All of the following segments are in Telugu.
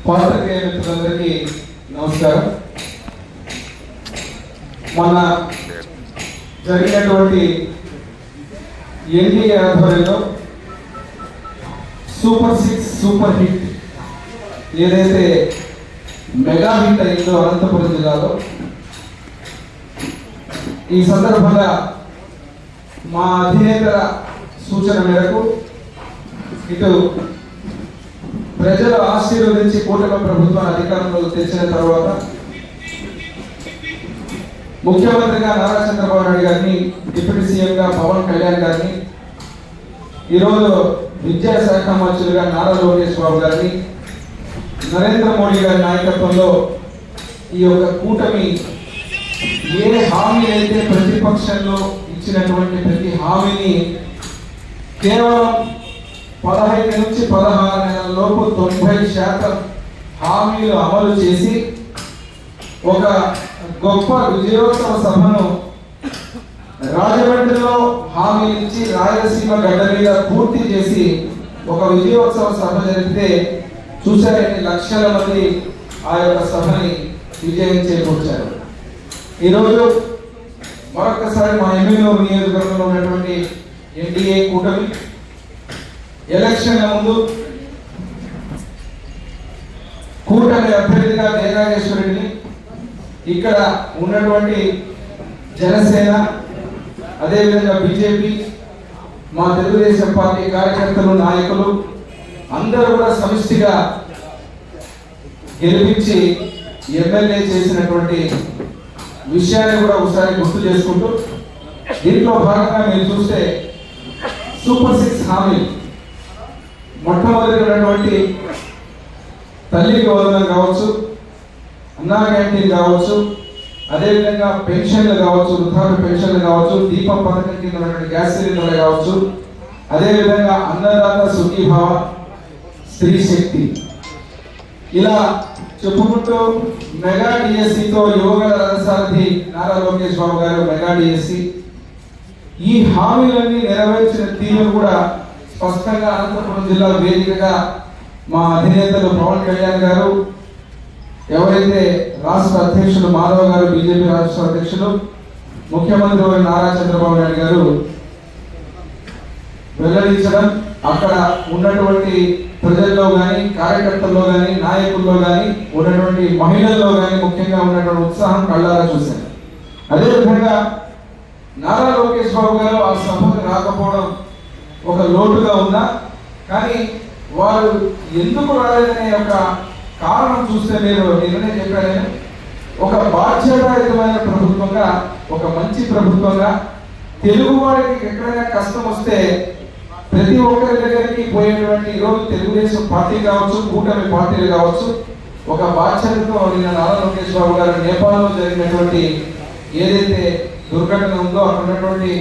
పాత్రికేయ మిత్రులందరికీ నమస్కారం. మన జరిగినటువంటి ఎన్డీఏ ఆధ్వర్యంలో సూపర్ 6 సూపర్ హిట్ ఏదైతే మెగా హిట్ అయిందో అనంతపురం జిల్లాలో, ఈ సందర్భంగా మా అధినేతల సూచన మేరకు ఇటు ప్రజలు ఆశీర్వదించి కూటమి ప్రభుత్వాన్ని అధికారంలో తెచ్చిన తర్వాత ముఖ్యమంత్రిగా నారా చంద్రబాబు నాయుడు గారిని, డిప్యూటీ సీఎంగా పవన్ కళ్యాణ్ గారిని, ఈరోజు విద్యాశాఖ మంత్రులుగా నారా లోకేష్ బాబు గారిని, నరేంద్ర మోడీ గారి నాయకత్వంలో ఈ యొక్క కూటమి ఏ హామీ అయితే ప్రతిపక్షంలో ఇచ్చినటువంటి ప్రతి హామీని కేవలం 15 నుంచి 16 నెలల లోపు 90% హామీలు అమలు చేసి ఒక గొప్ప విజయోత్సవ సభను రాజమండ్రిలో హామీ ఇచ్చి రాయలసీమ గడ్డ మీద పూర్తి చేసి ఒక విజయోత్సవ సభ జరిపితే చూసారని లక్షల మంది ఆ యొక్క సభని విజయం చేకూర్చారు. ఈరోజు మరొకసారి మా ఎమ్మెల్యేలు నియోజకవర్గంలో ఉన్నటువంటి ఎన్డీఏ కూటమి ఎలక్షన్ల ముందు కూటమి అభ్యర్థిగా జయనాగేశ్వరుడిని, ఇక్కడ ఉన్నటువంటి జనసేన, అదేవిధంగా బీజేపీ, మా తెలుగుదేశం పార్టీ కార్యకర్తలు, నాయకులు అందరూ కూడా సమిష్టిగా గెలిపించి ఎమ్మెల్యే చేసినటువంటి విషయాన్ని కూడా ఒకసారి గుర్తు చేసుకుంటూ, దీంట్లో భాగంగా మీరు చూస్తే సూపర్ 6 హామీలు, మొట్టమొదటి ఉన్నటువంటి తల్లికి వందనం కావచ్చు, అన్నా క్యాంటీన్ కావచ్చు, అదేవిధంగా పెన్షన్లు కావచ్చు, వృద్ధాప్య పెన్షన్లు కావచ్చు, దీపం పథకం కింద ఉన్నటువంటి గ్యాస్ సిలిండర్లు కావచ్చు, అదేవిధంగా అన్నదాత సుఖీభావ, స్త్రీ శక్తి, ఇలా చెప్పుకుంటూ మెగా డిఎస్సితో యువగల రథసారథి నారా లోకేష్ బాబు గారు మెగా డిఎస్సి, ఈ హామీలన్నీ నెరవేర్చిన తీరు కూడా స్పష్టంగా అనంతపురం జిల్లా వేదికగా మా అధినేతలు పవన్ కళ్యాణ్ గారు, ఎవరైతే రాష్ట్ర అధ్యక్షులు మాధవ్ గారు, బీజేపీ రాష్ట్ర అధ్యక్షులు, ముఖ్యమంత్రి నారా చంద్రబాబు నాయుడు గారు వెల్లడించడం, అక్కడ ఉన్నటువంటి ప్రజల్లో కానీ, కార్యకర్తల్లో కానీ, నాయకుల్లో కానీ, ఉన్నటువంటి మహిళల్లో కానీ ముఖ్యంగా ఉన్నటువంటి ఉత్సాహం కళ్ళారా చూశారు. అదేవిధంగా నారా లోకేష్ బాబు గారు ఆ సభకు రాకపోవడం ఒక లోటుగా ఉందా, కానీ వారు ఎందుకు రాలేదనే ఒక కారణం చూస్తే మీరు నిన్ననే చెప్పారని, ఒక బాధ్యతాయుతమైన ప్రభుత్వంగా, ఒక మంచి ప్రభుత్వంగా, తెలుగు వారికి ఎక్కడైనా కష్టం వస్తే ప్రతి ఒక్కరి దగ్గరికి పోయేటువంటి ఈరోజు తెలుగుదేశం పార్టీ కావచ్చు, కూటమి పార్టీలు కావచ్చు, ఒక బాధ్యతతో నిన్న నారా లోకేష్ బాబు గారు నేపాల్లో జరిగినటువంటి ఏదైతే దుర్ఘటన ఉందో అక్కడ ఉన్నటువంటి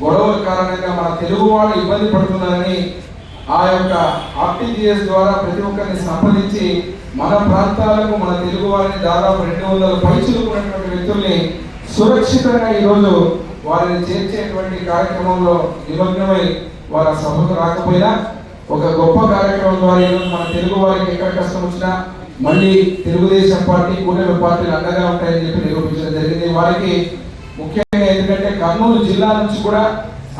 గొడవల కారణంగా మన తెలుగు వాళ్ళు ఇబ్బంది పడుతున్నారని ఆ యొక్క ఆర్టీజీఎస్ ద్వారా ప్రతి ఒక్కరిని సంప్రదించి మన ప్రాంతాలకు మన తెలుగు వారిని దాదాపు 200 పైచులుకున్నటువంటి వ్యక్తుల్ని సురక్షితంగా ఈరోజు వారిని చేర్చేటువంటి కార్యక్రమంలో నిమగ్నమై వారి సభకు రాకపోయినా ఒక గొప్ప కార్యక్రమం ద్వారా ఈరోజు మన తెలుగు వారికి ఎక్కడ కష్టం వచ్చినా మళ్ళీ తెలుగుదేశం పార్టీ, కూటమి పార్టీలు అండగా ఉంటాయని చెప్పి నిరూపించడం జరిగింది. వారికి ముఖ్యంగా ఎందుకంటే కర్నూలు జిల్లా నుంచి కూడా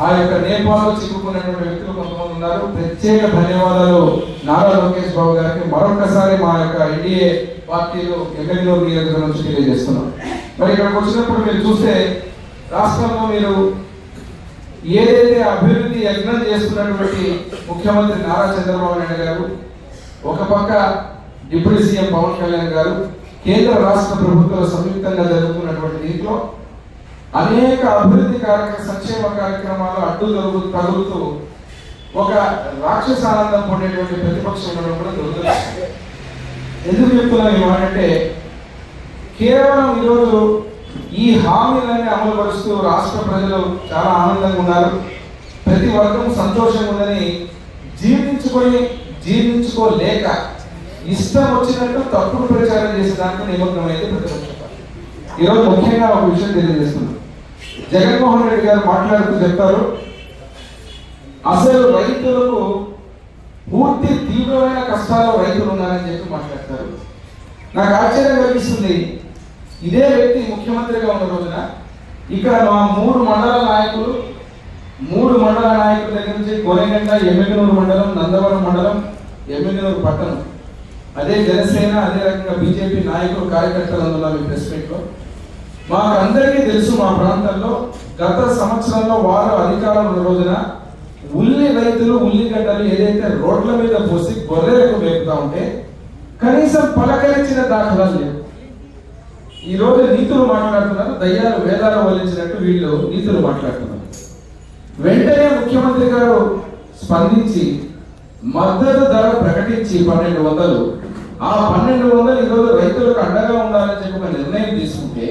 ఆ యొక్క నేపాల్లో చిక్కుకున్నటువంటి వ్యక్తులు కొంతమంది ఉన్నారు. ప్రత్యేక ధన్యవాదాలు నారా లోకేష్ బాబు గారికి మరొకసారి మా యొక్క ఎన్డీఏ పార్టీలు ఎమ్మెల్యేలు నియోజకవర్గం నుంచి తెలియజేస్తున్నాం. మరి ఇక్కడికి వచ్చినప్పుడు మీరు చూస్తే రాష్ట్రంలో మీరు ఏదైతే అభివృద్ధి యజ్ఞం చేస్తున్నటువంటి ముఖ్యమంత్రి నారా చంద్రబాబు నాయుడు గారు, ఒక పక్క డిప్యూటీ సీఎం పవన్ కళ్యాణ్ గారు, కేంద్ర రాష్ట్ర ప్రభుత్వాలు సంయుక్తంగా జరుగుతున్నటువంటి దీంట్లో అనేక అభివృద్ధి సంక్షేమ కార్యక్రమాలు అడ్డు తగులుతూ ఒక రాక్షస ఆనందం పొందేటువంటి ప్రతిపక్షం ఉండడం కూడా దురదృష్టం. ఎందుకు చెప్తున్నాం ఈ మాట అంటే, కేవలం ఈరోజు ఈ హామీలన్నీ అమలుపరుస్తూ రాష్ట్ర ప్రజలు చాలా ఆనందంగా ఉన్నారు, ప్రతి వర్గం సంతోషంగా ఉందని జీర్ణించుకోలేక ఇష్టం వచ్చినట్టు తప్పుడు ప్రచారం చేసేదానికి నిమగ్నమైతే ప్రతిపక్షం. ఈరోజు ముఖ్యంగా ఒక విషయం తెలియజేస్తున్నాం. జగన్మోహన్ రెడ్డి గారు మాట్లాడుతూ చెప్తారు, అసలు రైతులకు పూర్తి తీవ్రమైన కష్టాలు రైతులు ఉన్నారని చెప్పి మాట్లాడతారు. నాకు ఆశ్చర్యం కలిగిస్తుంది. ఇదే వ్యక్తి ముఖ్యమంత్రిగా ఉన్న రోజున ఇక్కడ మా మూడు మండల నాయకుల దగ్గర నుంచి కోనగంట, ఎమ్మిగనూరు మండలం, నందవరం మండలం, ఎమ్మిగనూరు పట్టణం, అదే జనసేన, అదే రకంగా బీజేపీ నాయకులు కార్యకర్తలు అందులో మీ ప్రెస్ మీట్లో మాకు అందరికీ తెలుసు. మా ప్రాంతంలో గత సంవత్సరంలో వారు అధికారం ఉన్న రోజున ఉల్లి రైతులు ఉల్లిగడ్డలు ఏదైతే రోడ్ల మీద పోసి గొర్రెలకు వేపుతా ఉంటే కనీసం పలకరించిన దాఖలాలు లేవు. ఈ రోజు నీతులు మాట్లాడుతున్నారు, దయ్యాలు వేదాలు వల్లించినట్టు వీళ్ళు నీతులు మాట్లాడుతున్నారు. వెంటనే ముఖ్యమంత్రి గారు స్పందించి మద్దతు ధర ప్రకటించి 1200, ఆ 1200 ఈరోజు రైతులకు అండగా ఉండాలని చెప్పి ఒక నిర్ణయం తీసుకుంటే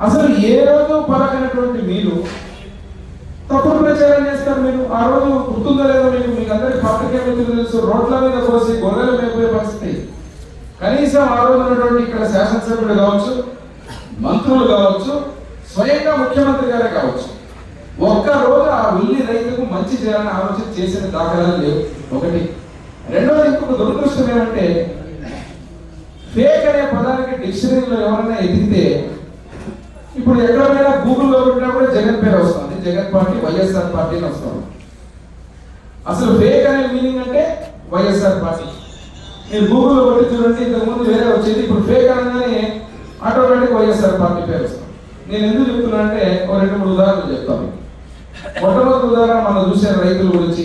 అసలు ఏ రోజు పలకనటువంటి మీరు తప్పుడు ప్రచారం చేస్తారు. మీరు ఆ రోజు గుర్తుందో లేదో మీకు అందరికీ పబ్లిక్ తెలుసు, రోడ్ల మీద పోసి గొర్రెలు మేపోయే పరిస్థితి. కనీసం ఆ రోజు ఉన్నటువంటి ఇక్కడ శాసనసభ్యులు కావచ్చు, మంత్రులు కావచ్చు, స్వయంగా ముఖ్యమంత్రి గారే కావచ్చు, ఒక్క రోజు ఆ ఉల్లి రైతులకు మంచి చేయాలని ఆలోచన చేసిన దాఖలాలు లేవు. ఒకటి. రెండోది, ఇంకొక దురదృష్టం ఏమంటే ఫేక్ అనే పదానికి డిక్షనరీలో ఎవరైనా ఎదిగితే ఇప్పుడు ఎక్కడైనా గూగుల్లో పెట్టినా కూడా జగన్ పేరు వస్తుంది, జగన్ పార్టీ, వైఎస్ఆర్ పార్టీ అని వస్తుంది. అసలు ఫేక్ అనే మీనింగ్ అంటే వైఎస్ఆర్ పార్టీ. మీరు గూగుల్లో పెట్టి చూడండి, ఇంతకుముందు వేరే వచ్చేది, ఇప్పుడు ఫేక్ అనగానే ఆటోమేటిక్ వైఎస్ఆర్ పార్టీ పేరు వస్తుంది. నేను ఎందుకు చెప్తున్నా అంటే ఒక 2-3 ఉదాహరణలు చెప్తాను. మొట్టమొదటి ఉదాహరణ మనం చూసే రైతుల గురించి.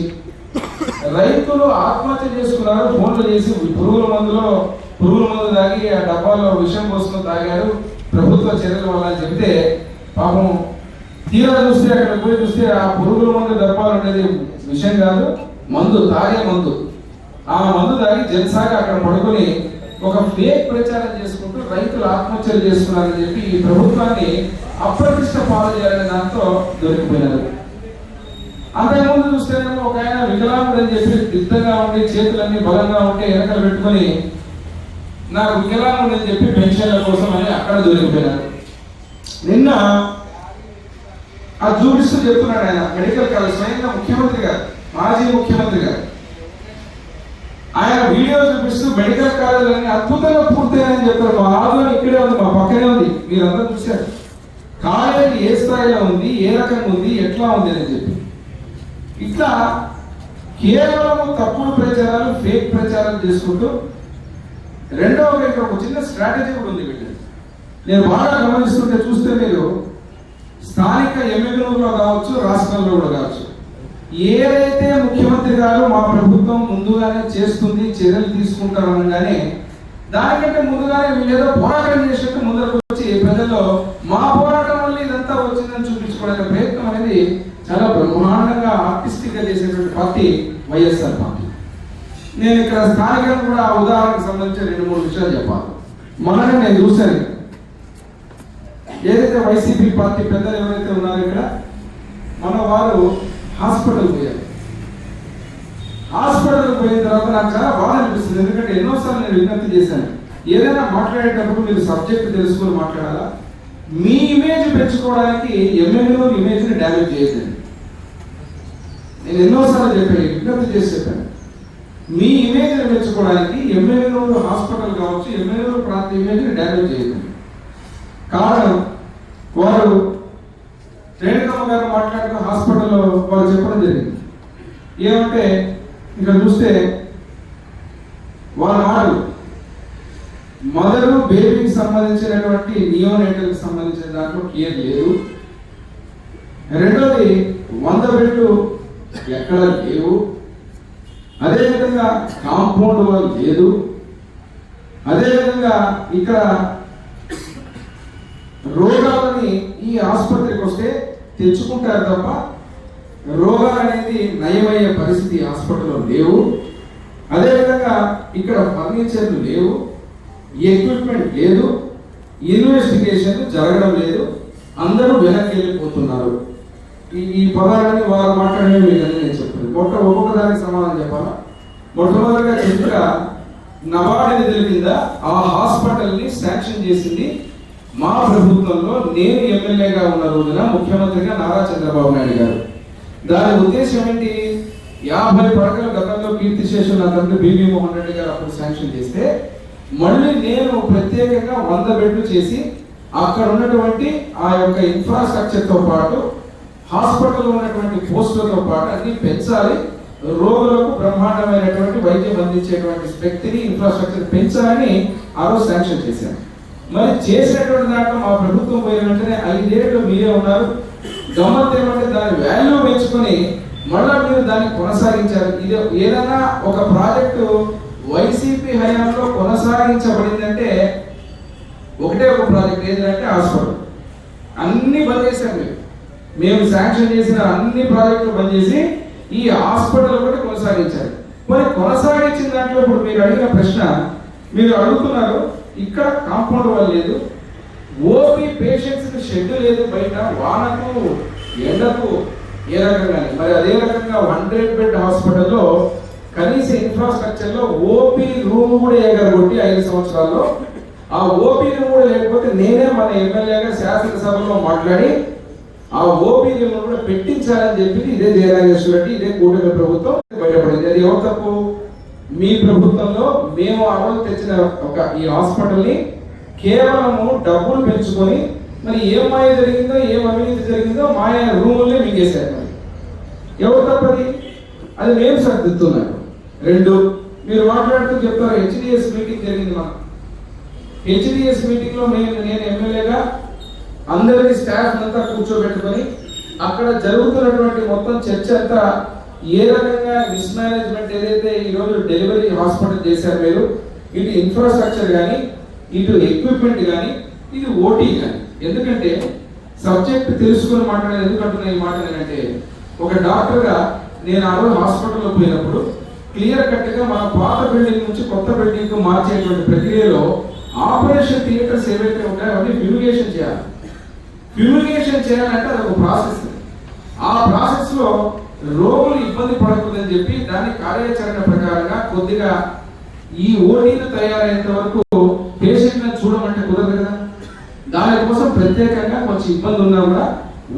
రైతులు ఆత్మహత్య చేసుకున్నారు, ఫోన్లు చేసి పురుగుల మందు తాగి ఆ డబ్బాలో విషం పోసుకుని తాగారు, ప్రభుత్వ చర్యల వల్ల అని చెప్తే పాపం తీరా చూస్తే అక్కడ పోయి చూస్తే ఆ పురుగుల మందు డబ్బాలు ఉండేది విషయం కాదు, మందు, తాగే మందు. ఆ మందు తాగి జనసాగా అక్కడ పడుకొని ఒక ఫేక్ ప్రచారం చేసుకుంటూ రైతులు ఆత్మహత్యలు చేసుకున్నారని చెప్పి ఈ ప్రభుత్వాన్ని అప్రతిష్ట పాలు చేయాలనే దాంతో దొరికిపోయినారు. అంతకుముందు చూస్తేనేమో ఒక ఆయన వికలాంగుడు అని చెప్పి దిట్టంగా ఉండి చేతులన్నీ బలంగా ఉంటే వెనకలు పెట్టుకొని నాకు వికలాంగుడు అని చెప్పి పెన్షన్ల కోసం అని అక్కడ దొరికిపోయినారు. నిన్న ఆ చూపిస్తూ చెప్తున్నాడు ఆయన మెడికల్ కాలేజ్, స్వయంగా ముఖ్యమంత్రి గారు, మాజీ ముఖ్యమంత్రి గారు, ఆయన వీడియో చూపిస్తూ మెడికల్ కాలేజీలన్నీ అద్భుతంగా పూర్తయ్యాయని చెప్పారు. మా ఆధ్వర్యం ఇక్కడే ఉంది, మా పక్కనే ఉంది, మీరందరూ చూశారు. కాలేజీ ఏ స్థాయిలో ఉంది, ఏ రకంగా ఉంది, ఎట్లా ఉంది అని చెప్పి ఇట్లా కేవలం తప్పుడు ప్రచారాలు, ఫేక్ ప్రచారాలు చేసుకుంటూ రెండవ ఇక్కడ ఒక చిన్న స్ట్రాటజీ కూడా ఉంది వీళ్ళు. నేను బాగా గమనిస్తుంటే చూస్తే మీరు స్థానిక ఎమ్మెల్యేలో కావచ్చు, రాష్ట్రంలో కూడా కావచ్చు, ఏదైతే ముఖ్యమంత్రి గారు మా ప్రభుత్వం ముందుగానే చేస్తుంది, చర్యలు తీసుకుంటారు అనగానే దానికంటే ముందుగానే వీళ్ళు ఏదో పోరాటం చేసినట్టు ముందరకు వచ్చి ప్రజల్లో మా పోరాటం వల్ల ఇదంతా వచ్చిందని చూపించుకోవడానికి ప్రయత్నం అనేది చాలా బ్రహ్మాండంగా ఆర్టిస్టిక్ గా చేసేటువంటి పార్టీ వైఎస్ఆర్ పార్టీ. నేను ఇక్కడ స్థానికంగా కూడా ఆ ఉదాహరణకు సంబంధించిన 2-3 విషయాలు చెప్పాలి. మొన్ననే నేను చూశాను, ఏదైతే వైసీపీ పార్టీ పెద్దలు ఎవరైతే ఉన్నారో ఇక్కడ మన వారు హాస్పిటల్ పోయారు. హాస్పిటల్ పోయిన తర్వాత నాకు చాలా బాధ అనిపిస్తుంది. ఎందుకంటే ఎన్నోసార్లు నేను విజ్ఞప్తి చేశాను, ఏదైనా మాట్లాడేటప్పుడు మీరు సబ్జెక్ట్ తెలుసుకొని మాట్లాడాలా. మీ ఇమేజ్ పెంచుకోవడానికి ఎమ్మెల్యేలో ఇమేజ్ని డ్యామేజ్ చేయొద్దండి. నేను ఎన్నోసార్లు చెప్పాను, విజ్ఞప్తి చేసి చెప్పాను, మీ ఇమేజ్ని పెంచుకోవడానికి ఎమ్మెల్యేలో హాస్పిటల్ కావచ్చు, ఎమ్మెల్యేలో ప్రాంత ఇమేజ్ని డ్యామేజ్ చేయొద్దండి. కారణం, వారు రేణుకమ్మ గారు మాట్లాడుతూ హాస్పిటల్లో వారు చెప్పడం జరిగింది. ఏమంటే ఇక్కడ చూస్తే వాళ్ళ మాటలు మదరు బేబీకి సంబంధించినటువంటి నియోనేటల్కి సంబంధించిన దాంట్లో కేర్ లేదు. రెండోది 100 బెడ్లు ఎక్కడ లేవు, అదేవిధంగా కాంపౌండ్ వాల్ లేదు, అదేవిధంగా ఇక్కడ రోగాలని ఈ ఆసుపత్రికి వస్తే తెచ్చుకుంటారు తప్ప రోగాలు అనేది నయమయ్యే పరిస్థితి హాస్పిటల్లో లేవు. అదేవిధంగా ఇక్కడ ఫర్నిచర్లు లేవు, ఎక్విప్మెంట్ లేదు, ఇన్వెస్టిగేషన్ జరగడం లేదు, అందరూ వెనక్కి వెళ్ళిపోతున్నారు. ఈ పదాలని వారు మాట్లాడమే లేదని నేను చెప్పాను. ఒక్కొక్క దానికి సమాధానం చెప్పాలా. మొట్టమొదటిగా చెప్పగా నబార్డు నిధుల కింద ఆ హాస్పిటల్ని శాంక్షన్ చేసింది మా ప్రభుత్వంలో నేను ఎమ్మెల్యేగా ఉన్న రోజున ముఖ్యమంత్రిగా నారా చంద్రబాబు నాయుడు గారు. దాని ఉద్దేశం ఏంటి? 50 పడకలు గతంలో కీర్తిశేషులు నా తండ్రి బివి మోహన్ రెడ్డి గారు అప్పుడు శాంక్షన్ చేస్తే మళ్ళీ నేను ప్రత్యేకంగా 100 బెడ్లు చేసి అక్కడ ఉన్నటువంటి ఆ యొక్క ఇన్ఫ్రాస్ట్రక్చర్తో పాటు హాస్పిటల్లో ఉన్నటువంటి పోస్టులతో పాటు అన్ని పెంచాలి, రోగులకు బ్రహ్మాండమైనటువంటి వైద్యం అందించేటువంటి శక్తిని ఇన్ఫ్రాస్ట్రక్చర్ పెంచాలని ఆ రోజు శాంక్షన్ చేశాను. మరి చేసినటువంటి దాంట్లో మా ప్రభుత్వం పోయిన వెంటనే 5 ఏళ్ళు మీరే ఉన్నారు. గమ్మత్ ఏమంటే దాని వాల్యూ పెంచుకొని మళ్ళా మీరు దాన్ని కొనసాగించారు. ఇది ఏదైనా ఒక ప్రాజెక్టు వైసీపీ హయాంలో కొనసాగించబడిందంటే ఒకటే ఒక ప్రాజెక్ట్ ఏదంటే హాస్పిటల్. అన్ని బంద్ చేశారు మేము శాంక్షన్ చేసిన అన్ని ప్రాజెక్టులు బంద్ చేసి ఈ హాస్పిటల్ కూడా కొనసాగించారు. మరి కొనసాగించిన దాంట్లో ఇప్పుడు మీరు అడిగిన ప్రశ్న మీరు అడుగుతున్నారు, ఇక్కడ కాంపౌండ్ వాల్ లేదు, ఓపీ పేషెంట్స్ షెడ్ లేదు, బయట వానకు ఎండకు ఏ రకంగా. మరి అదే రకంగా 100 బెడ్ హాస్పిటల్లో కనీస ఇన్ఫ్రాస్ట్రక్చర్ లో ఓపీ రూమ్ కూడా ఎగరగొట్టి 5 సంవత్సరాల్లో ఆ ఓపీ రూమ్ కూడా లేకపోతే నేనే మన ఎమ్మెల్యేగా శాసనసభలో మాట్లాడి ఆ ఓపీ రూమ్ కూడా పెట్టించాలని చెప్పి ఇదే జయరాజేశ్వర రెడ్డి ఇదే కూటమి ప్రభుత్వం బయటపడింది. అది ఎవరు తప్పు? మీ ప్రభుత్వంలో మేము ఆ రోజు తెచ్చిన ఒక ఈ హాస్పిటల్ ని కేవలము డబ్బులు పెంచుకొని మరి ఏం మాయ జరిగిందో ఏం అవినీతి జరిగిందో మాయ రూముల్నే మింగేశారు. మరి ఎవరు తప్పది? అది మేము సర్దిద్దున్నాను. 2 మీరు మాట్లాడుతూ చెప్తారు హెచ్డిఎస్ మీటింగ్ జరిగింది. మన హెచ్డిఎస్ మీటింగ్ లో నేను ఎమ్మెల్యేగా అందరి స్టాఫ్ అంతా కూర్చోబెట్టుకొని అక్కడ జరుగుతున్నటువంటి మొత్తం చర్చ అంతా ఏ రకంగా మిస్మేనేజ్మెంట్ ఏదైతే ఈరోజు డెలివరీ హాస్పిటల్ చేశారు మీరు, ఇటు ఇన్ఫ్రాస్ట్రక్చర్ కానీ ఇటు ఎక్విప్మెంట్ కానీ ఇది ఓటీ కానీ. ఎందుకంటే సబ్జెక్ట్ తెలుసుకుని మాట్లాడేది ఎందుకంటున్నా ఈ మాట ఏంటంటే ఒక డాక్టర్గా నేను ఆ రోజు హాస్పిటల్లో పోయినప్పుడు క్లియర్ కట్గా మన పాత బిల్డింగ్ నుంచి కొత్త బిల్డింగ్ మార్చేటువంటి ప్రక్రియలో ఆపరేషన్ థియేటర్స్ ఏవైతే ఉంటాయో అవన్నీ ఫ్యూమిగేషన్ చేయాలి. ఫ్యూమిగేషన్ చేయాలంటే అది ఒక ప్రాసెస్. ఆ ప్రాసెస్ లో రోగులు ఇబ్బంది పడకూడదని చెప్పి దాని కార్యాచరణ ప్రకారంగా కొద్దిగా ఈ ఓటీలు తయారయ్యేంత వరకు పేషెంట్లను చూడమంటే కుదరదు కదా. దానికోసం ప్రత్యేకంగా కొంచెం ఇబ్బంది ఉన్నా కూడా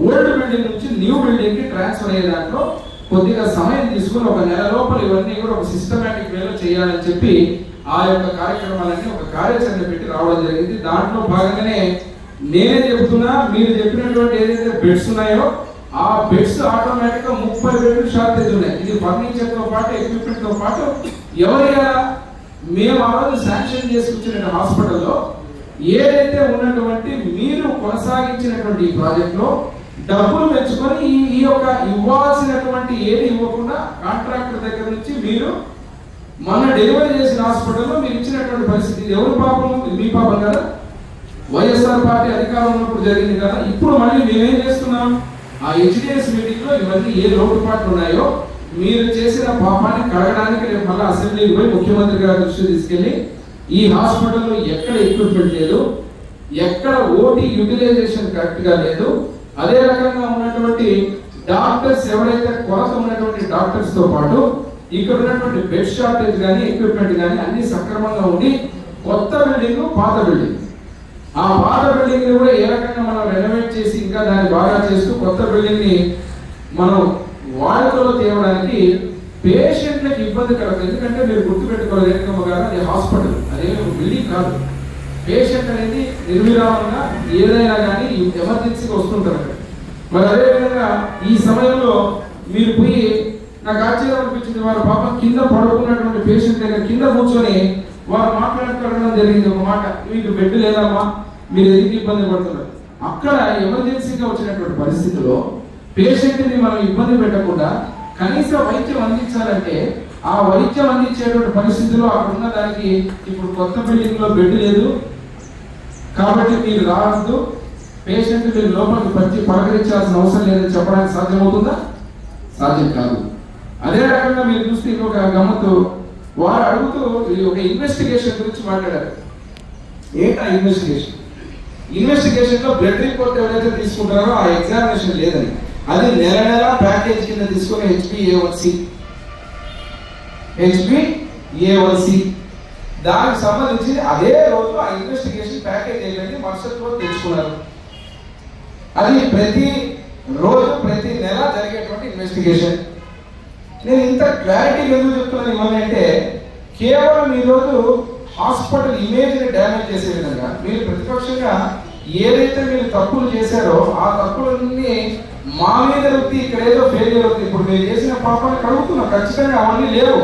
ఓల్డ్ బిల్డింగ్ నుంచి న్యూ బిల్డింగ్ కి ట్రాన్స్ఫర్ అయ్యే దాంట్లో కొద్దిగా సమయం తీసుకుని 1 నెల లోపల ఇవన్నీ కూడా ఒక సిస్టమేటిక్ వేలో చేయాలని చెప్పి ఆ యొక్క కార్యక్రమాలన్నీ ఒక కార్యాచరణ పెట్టి రావడం జరిగింది. దాంట్లో భాగంగానే నేనే చెబుతున్నా, మీరు చెప్పినటువంటి ఏదైతే బెడ్స్ ఉన్నాయో ఆ బెడ్స్ ఆటోమేటిక్ గా 30 బెడ్లు షార్టేజ్ ఉన్నాయి. ఇది ఫర్నిచర్ తో పాటు ఎక్విప్మెంట్ తో పాటు ఎవరైనా మేము ఆ రోజు శాంక్షన్ చేసుకొచ్చిన హాస్పిటల్లో ఏదైతే ఉన్నటువంటి మీరు కొనసాగించినటువంటి ఈ ప్రాజెక్ట్ లో డబ్బులు పెంచుకొని ఈ యొక్క ఇవ్వాల్సినటువంటి ఏది ఇవ్వకుండా కాంట్రాక్టర్ దగ్గర నుంచి మీరు మొన్న డెలివరీ చేసిన హాస్పిటల్లో మీరు ఇచ్చినటువంటి పరిస్థితి ఎవరి పాపం? మీ పాపం కదా. వైఎస్ఆర్ పార్టీ అధికారం ఉన్నప్పుడు జరిగింది కదా. ఇప్పుడు మళ్ళీ మేమేం చేస్తున్నాం? ఆ హెచ్డిఎస్ మీటింగ్ లో ఇవన్నీ ఏ లోటుపాట్లు ఉన్నాయో మీరు చేసిన పాపాన్ని కడగడానికి రేపు మళ్ళీ అసెంబ్లీకి పోయి ముఖ్యమంత్రి గారి దృష్టి తీసుకెళ్లి ఈ హాస్పిటల్లో ఎక్కడ ఎక్విప్మెంట్ లేదు, ఎక్కడ ఓటీ యూటిలైజేషన్ కరెక్ట్ గా లేదు, అదే రకంగా ఉన్నటువంటి డాక్టర్స్ ఎవరైతే కొరత ఉన్నటువంటి డాక్టర్స్ తో పాటు ఇక్కడ ఉన్నటువంటి బెడ్ షార్టేజ్ కానీ ఎక్విప్మెంట్ కానీ అన్ని సక్రమంగా ఉండి కొత్త బిల్డింగ్ పాత బిల్డింగ్ ఆ పాత బిల్డింగ్ ని కూడా ఏ రకంగా మనం రెనోవేట్ చేసి ఇంకా దాన్ని బాగా చేస్తూ కొత్త బిల్డింగ్ ని మనం వాడుకలో తేవడానికి పేషెంట్లకు ఇబ్బంది కలగదు. ఎందుకంటే మీరు గుర్తుపెట్టుకోవాలి రేణుకమ్మ గారు, అది హాస్పిటల్, అదేమి ఒక బిల్డింగ్ కాదు. పేషెంట్ అనేది నిర్విరామంగా ఏదైనా కానీ ఎమర్జెన్సీగా వస్తుంటారు. మరి అదేవిధంగా ఈ సమయంలో మీరు పోయి నాకు ఆశ్చర్యం అనిపించింది, వారు పాపం కింద పడుకున్నటువంటి పేషెంట్ దగ్గర కింద కూర్చొని వారు మాట్లాడుకోవడం జరిగింది. ఒక మాట, మీకు బెడ్ లేదమ్మా, మీరు ఎందుకు ఇబ్బంది పడుతున్నారు? అక్కడ ఎమర్జెన్సీగా వచ్చినటువంటి పరిస్థితిలో పేషెంట్ ని మనం ఇబ్బంది పెట్టకుండా కనీస వైద్యం అందించాలంటే ఆ వైద్యం అందించేటువంటి పరిస్థితిలో అక్కడ ఉన్న దానికి ఇప్పుడు కొత్త బిల్డింగ్ లో బెడ్ లేదు కాబట్టి మీరు రావద్దు, పేషెంట్ మీరు లోపలికి వచ్చి పలకరించాల్సిన అవసరం లేదని చెప్పడానికి సాధ్యమవుతుందా? సాధ్యం కాదు. అదే రకంగా మీరు చూస్తే ఇంకొక గమ్మత్తు, వారు అడుగుతూ ఒక ఇన్వెస్టిగేషన్ గురించి మాట్లాడారు. ఏంటా ఇన్వెస్టిగేషన్? ఇన్వెస్టిగేషన్ లో బ్లడ్ రిపోర్ట్ ఎవరైతే తీసుకుంటారో ఆ ఎగ్జామినేషన్ లేదని, అది నెల నెల ప్యాకేజ్ కింద తీసుకుని హెచ్బిఏ1సి దానికి సంబంధించి అదే రోజు ఆ ఇన్వెస్టిగేషన్ ప్యాకేజ్ ఏంటంటే మరుసటి రోజు తెలుసుకున్నారు. అది ప్రతి రోజు ప్రతి నెల జరిగేటువంటి ఇన్వెస్టిగేషన్. నేను ఇంత క్లారిటీ ఎందుకు చెప్తున్నాను ఇవన్నీ అంటే, కేవలం ఈరోజు హాస్పిటల్ ఇమేజ్ని డ్యామేజ్ చేసే విధంగా మీరు ప్రతిపక్షంగా ఏదైతే మీరు తప్పులు చేశారో ఆ తప్పులన్నీ మా మీద వృత్తి, ఇక్కడ ఏదో ఫెయిల్యూర్ అవుతుంది. ఇప్పుడు మీరు చేసిన పాపాన్ని కడుగుతున్నాం, ఖచ్చితంగా అవన్నీ లేవు.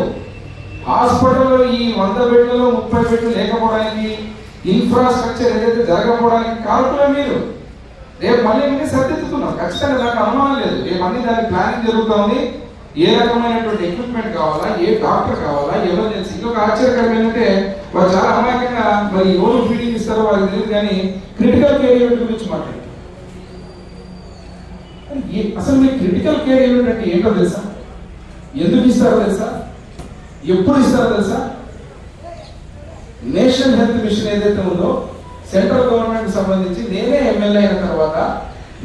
హాస్పిటల్లో ఈ 100 బెడ్లలో 30 బెడ్లు లేకపోవడానికి, ఇన్ఫ్రాస్ట్రక్చర్ ఏదైతే జరగకపోవడానికి కారకులే మీరు. రేపు మళ్ళీ మీరు సరిదిద్దుతున్నాం, ఖచ్చితంగా నాకు అనుమానం లేదు. రేపు అన్ని దానికి ప్లానింగ్ జరుగుతుంది. ఏ రకమైనటువంటి ఎక్విప్మెంట్ కావాలా, ఏ డాక్టర్ కావాలా, ఎమర్జెన్సీ. ఇంకొక ఆశ్చర్యకరం ఏంటంటే వాళ్ళు చాలా అమాయకంగా మరి ఎవరు ఫీడింగ్ ఇస్తారో వాళ్ళకి తెలియదు కానీ క్రిటికల్ కేర్ యూనిట్ గురించి మాట్లాడారు. అసలు మీ క్రిటికల్ కేర్ యూనిట్ అంటే ఏంటో తెలుసా? ఎందుకు ఇస్తారో తెలుసా? ఎప్పుడు ఇస్తారో తెలుసా? నేషనల్ హెల్త్ మిషన్ ఏదైతే ఉందో సెంట్రల్ గవర్నమెంట్ సంబంధించి నేనే ఎమ్మెల్యే అయిన తర్వాత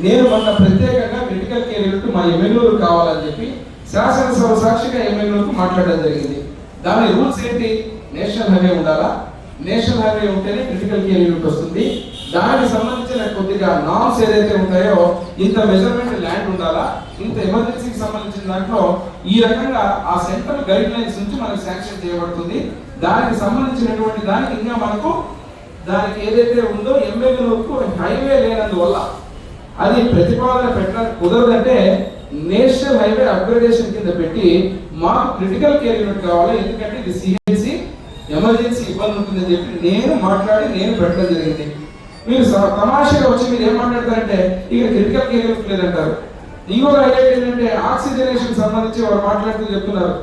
నేను మొన్న ప్రత్యేకంగా క్రిటికల్ కేర్ యూనిట్ మా ఎమ్మెల్యేలు కావాలని చెప్పి శాసనసభ సాక్షిగా ఎమ్మెల్యేలకు మాట్లాడడం జరిగింది. దాని రూల్స్ ఏంటి? నేషనల్ హైవే ఉండాలా, నేషనల్ హైవే ఉంటేనే క్రిటికల్ కేర్ యూనిట్ వస్తుంది. దానికి సంబంధించిన కొద్దిగా నామ్స్ ఏదైతే ఉంటాయో, ఇంత మెజర్మెంట్ ల్యాండ్ ఉండాలా, ఇంత ఎమర్జెన్సీకి సంబంధించిన దాంట్లో ఈ రకంగా ఆ సెంట్రల్ గైడ్ లైన్స్ నుంచి మనకు శాంక్షన్ చేయబడుతుంది. దానికి సంబంధించినటువంటి దానికి ఇంకా మనకు దానికి ఏదైతే ఉందో ఎమ్మెల్యేలకు హైవే లేనందువల్ల అది ప్రతిపాదన పెట్టడానికి కుదరదంటే నేషనల్ హైవే అప్గ్రేడేషన్ కింద పెట్టి మాకు క్రిటికల్ కేర్ యూనిట్ కావాలి, ఎందుకంటే ఇది సిహెచ్సి ఎమర్జెన్సీ ఇబ్బంది ఉంటుందని చెప్పి నేను మాట్లాడి నేను పెట్టడం జరిగింది. మీరు తమాషగా వచ్చి మీరు ఏం మాట్లాడతారంటే ఇక క్రిటికల్ కేర్ యూనిట్ లేదంటారు. ఇంకొక హైలైట్ ఏంటంటే ఆక్సిజనేషన్ సంబంధించి వారు మాట్లాడుతూ చెప్తున్నారు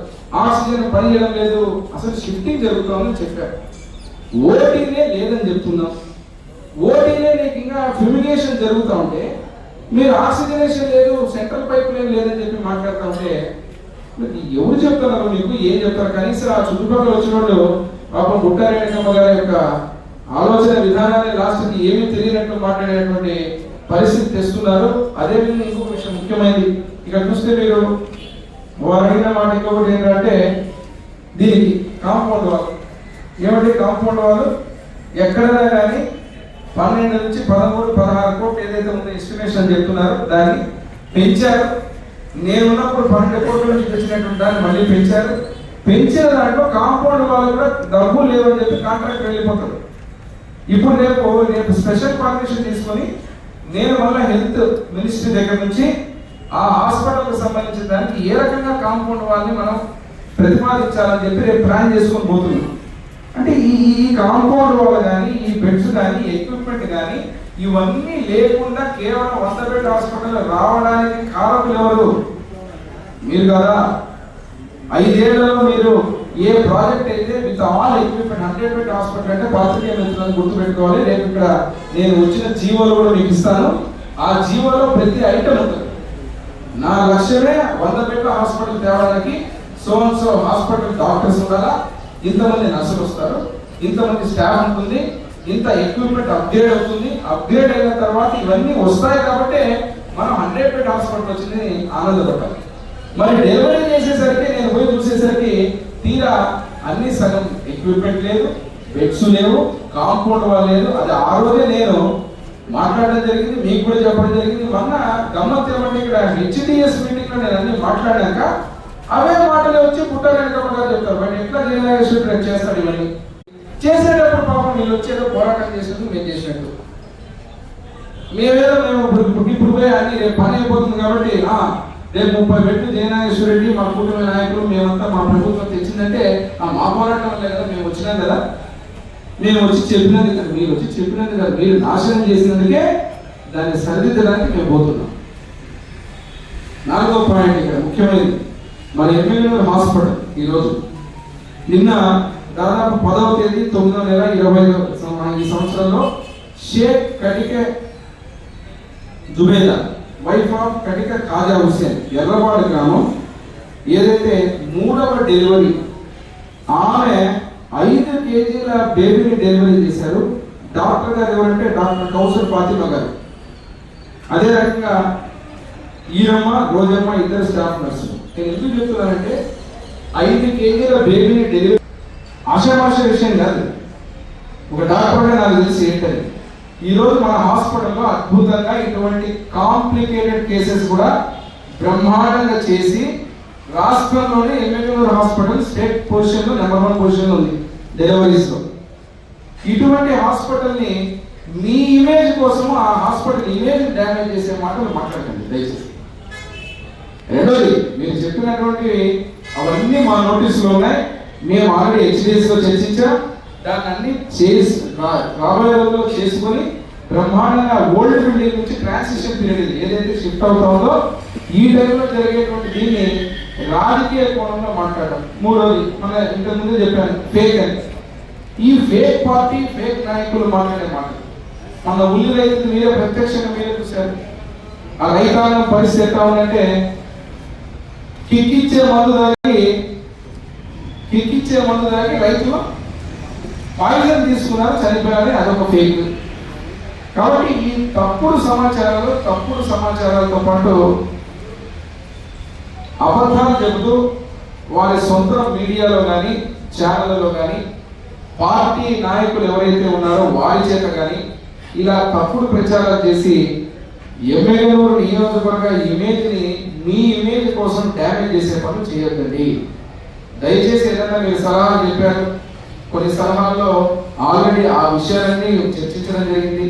ఆక్సిజన్ పని చేయడం లేదు, అసలు షిఫ్టింగ్ జరుగుతుందని చెప్పారు. ఓటీనే లేదని చెప్తున్నాం. ఓటీనే నీకు ఇంకా ఫ్యూమిగేషన్ జరుగుతూ ఉంటే మీరు ఆక్సిజనేషన్ లేదు, సెంట్రల్ పైప్ లైన్ లేదని చెప్పి మాట్లాడుతూ ఉంటే ఎవరు చెప్తున్నారు మీకు, ఏం చెప్తారు? కనీసం ఆ చుట్టుపక్కల వచ్చిన వాళ్ళు పాపం గుట్టారెడ్డమ్మ గారి యొక్క ఆలోచన విధానాన్ని రాష్ట్రానికి ఏమీ తెలియనట్లు మాట్లాడేటువంటి పరిస్థితి తెస్తున్నారు. అదేవిధంగా ఇంకొక విషయం ముఖ్యమైనది, ఇక్కడ చూస్తే మీరు వారు అడిగిన మాట ఇంకొకటి ఏంటంటే దీనికి కాంపౌండ్ వాళ్ళు ఏమంటే కాంపౌండ్ వాళ్ళు ఎక్కడైనా కానీ 12 నుంచి 13, 16 కోట్లు ఏదైతే ఉందో ఎస్టిమేషన్ చెప్తున్నారు, దాన్ని పెంచారు. నేనున్నప్పుడు 12 కోట్ల నుంచి పెంచినటువంటి దాన్ని మళ్ళీ పెంచారు. పెంచిన దాంట్లో కాంపౌండ్ వాళ్ళు కూడా డబ్బులు లేవని చెప్పి కాంట్రాక్ట్ వెళ్ళిపోతారు. ఇప్పుడు రేపు స్పెషల్ పర్మిషన్ తీసుకొని నేను మళ్ళీ హెల్త్ మినిస్ట్రీ దగ్గర నుంచి ఆ హాస్పిటల్కి సంబంధించిన దానికి ఏ రకంగా కాంపౌండ్ వాళ్ళని మనం ప్రతిపాదించాలని చెప్పి రేపు ప్లాన్ చేసుకొని పోతున్నాం. అంటే ఈ కాంపౌండ్ వాళ్ళు కానీ, ఈ బెడ్స్ కానీ, ఎక్విప్మెంట్ కానీ ఇవన్నీ లేకుండా కేవలం 100 బెడ్ హాస్పిటల్ రావడానికి కారకులు ఎవరు? మీరు కదా. 5 ఏళ్లలో మీరు ఏ ప్రాజెక్ట్ అయితే with all equipment 100 bed hospital అంటే పాత్రికేయ మిత్రులను గుర్తుపెట్టుకోవాలి. రేపు ఇక్కడ నేను వచ్చిన జీవోలు కూడా మీకు ఇస్తాను. ఆ జీవోలో ప్రతి ఐటమ్ ఉంటుంది. నా లక్ష్యమే 100 బెడ్ల హాస్పిటల్ తేవడానికి సో హాస్పిటల్ డాక్టర్స్ ఉండాలా, ఇంతమంది నర్సులు వస్తారు, ఇంతమంది స్టాఫ్ ఉంటుంది, ఇంత ఎక్విప్మెంట్ అప్గ్రేడ్ అవుతుంది. అప్గ్రేడ్ అయిన తర్వాత ఇవన్నీ వస్తాయి కాబట్టి మనం 100 బెడ్ హాస్పిటల్ వచ్చింది ఆనందపడాలి. మరి డెలివరీ చేసేసరికి నేను పోయి చూసేసరికి తీరా అన్ని సగం ఎక్విప్మెంట్ లేదు, బెడ్స్ లేవు, కాంపౌండ్ వాళ్ళు లేదు. అది ఆ రోజే నేను మాట్లాడడం జరిగింది, మీకు కూడా చెప్పడం జరిగింది. మొన్న గమ్మత్ ఏమంటే ఇక్కడ హెచ్డిఎస్ మీటింగ్ లో నేను అన్ని మాట్లాడాక అవే మాటలే వచ్చి పుట్టారెడ్డమ్మ గారు చెప్తారు, బట్ ఎట్లా జయనాగేశ్వర చేస్తాడు ఇవన్నీ. చేసేటప్పుడు పాపం వీళ్ళు వచ్చేదో పోరాటం చేసినట్టు మేము చేసినట్టు మేము ఇప్పుడు పోయి అన్ని రేపు పని అయిపోతుంది కాబట్టి రేపు 30 బెడ్లు జయనాగేశ్వర రెడ్డి మా కుటుంబ నాయకులు మేమంతా మా ప్రభుత్వం తెచ్చిందంటే మా పోరాటం వల్లే కదా మేము వచ్చినాం కదా. నేను వచ్చి చెప్పినది కదా, మీరు వచ్చి చెప్పినది కదా, మీరు నాశనం చేసినందుకే దాన్ని సరిదిద్దడానికి మేము పోతున్నాం. 4వ పాయింట్ ఇక్కడ ముఖ్యమైనది, మన ఎమ్మెల్యే హాస్పిటల్ ఈరోజు నిన్న దాదాపు 10వ తేదీ 9వ నెల 25వ ఈ సంవత్సరంలో షేక్ కటికే జుబేదా వైఫ్ ఆఫ్ కటిక ఖాజా హుసేన్ ఎర్రవాడ గ్రామం ఏదైతే 3వ డెలివరీ ఆమె 5 కేజీల బేబీని డెలివరీ చేశారు. డాక్టర్ గారు ఎవరంటే డాక్టర్ కౌసర్ ఫాతిమా గారు. అదే రకంగా ఈరమ్మ రోజమ్మ ఇద్దరు స్టాఫ్ నర్సులు. నేను ఎందుకు చెప్తున్నానంటే 5 కేజీల బేబీని డెలివరీ ఆషామాష విషయం కాదు. ఒక డాక్టర్గా నాకు తెలిసి ఏంటని ఈరోజు మన హాస్పిటల్లో అద్భుతంగా ఇటువంటి కాంప్లికేటెడ్ కేసెస్ కూడా బ్రహ్మాండంగా చేసి రాష్ట్రంలోనే ఎమ్మెల్యేనూరు హాస్పిటల్ స్టేట్ పొజిషన్లో నెంబర్ 1 పొజిషన్లో ఉంది డెలివరీస్లో. ఇటువంటి హాస్పిటల్ని మీ ఇమేజ్ కోసము ఆ హాస్పిటల్ ఇమేజ్ డ్యామేజ్ చేసే మాటలు మాట్లాడండి దయచేసి. రెండోది, మీరు చెప్పినటువంటి అవన్నీ మా నోటీసులో ఉన్నాయి. మేము ఆల్రెడీ హెచ్డిఎస్లో చర్చించాం. దాన్ని అన్ని చేసి రాబోయే రోజుల్లో చేసుకొని బ్రహ్మాండంగా ఓల్డ్ బిల్డింగ్ నుంచి ట్రాన్సిషన్ పీరియడ్ ఏదైతే షిఫ్ట్ అవుతా ఉందో ఈ టైంలో జరిగేటువంటి దీన్ని రాజకీయ కోణంలో మాట్లాడడం. మూడోది, మన ఇంతకుముందే చెప్పాను ఫేక్ అని. ఈ ఫేక్ పార్టీ ఫేక్ నాయకులు మాట్లాడే మాట మన ఉల్లి రైతులు మీరే ప్రత్యక్షంగా మీరే చూశారు. ఆ రైతాంగం పరిస్థితి ఎట్లా ఉందంటే కిక్కిచ్చే మందు దాగి రైతులు పాయిజన్ తీసుకున్నారు, చనిపోయారని అదొక ఫేక్. కాబట్టి ఈ తప్పుడు సమాచారాలతో పాటు అబద్ధాలు చెబుతూ వారి సొంత మీడియాలో కానీ ఛానళ్ళలో కానీ పార్టీ నాయకులు ఎవరైతే ఉన్నారో వారి చేత కానీ ఇలా తప్పుడు ప్రచారాలు చేసి ఎమ్మెల్యేనూరు నియోజకవర్గ ఇమేజ్ని మీ ఇమేజ్ కోసం డ్యామేజ్ చేసే పనులు చేయొద్దండి దయచేసి. ఏదైనా మీరు సలహాలు చెప్పారు, కొన్ని సలహాల్లో ఆల్రెడీ ఆ విషయాలన్నీ చర్చించడం జరిగింది.